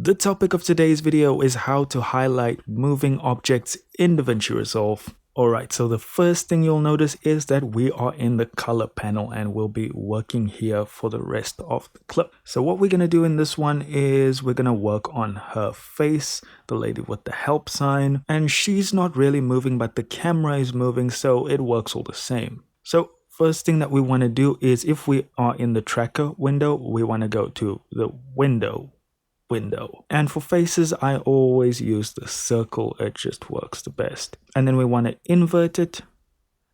The topic of today's video is how to highlight moving objects in Davinci Resolve. Alright, so the first thing you'll notice is that we are in the color panel and we'll be working here for the rest of the clip. So what we're going to do in this one is we're going to work on her face, the lady with the help sign, and she's not really moving but the camera is moving, so it works all the same. So first thing that we want to do is if we are in the tracker window, we want to go to the window. And for faces, I always use the circle. It just works the best. And then we want to invert it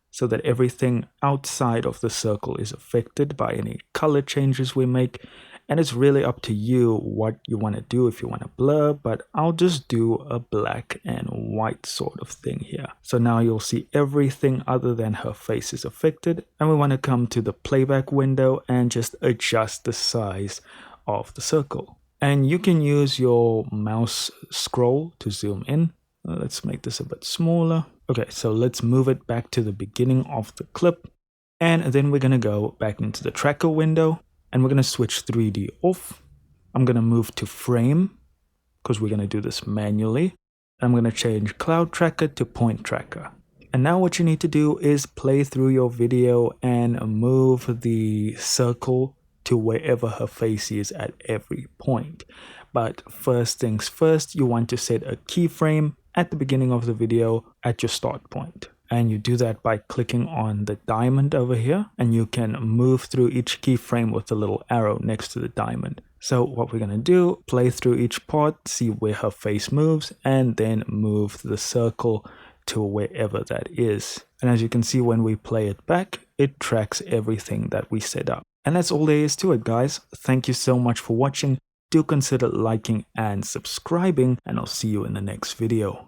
so that everything outside of the circle is affected by any color changes we make. And it's really up to you what you want to do, if you want to blur, but I'll just do a black and white sort of thing here. So now you'll see everything other than her face is affected. And we want to come to the playback window and just adjust the size of the circle. And you can use your mouse scroll to zoom in. Let's make this a bit smaller. Okay, so let's move it back to the beginning of the clip. And then we're going to go back into the tracker window and we're going to switch 3D off. I'm going to move to frame because we're going to do this manually. I'm going to change cloud tracker to point tracker. And now what you need to do is play through your video and move the circle to wherever her face is at every point. But first things first, you want to set a keyframe at the beginning of the video at your start point. And you do that by clicking on the diamond over here, and you can move through each keyframe with the little arrow next to the diamond. So what we're going to do, play through each part, see where her face moves, and then move the circle to wherever that is. And as you can see, when we play it back, it tracks everything that we set up. And that's all there is to it, guys. Thank you so much for watching. Do consider liking and subscribing, and I'll see you in the next video.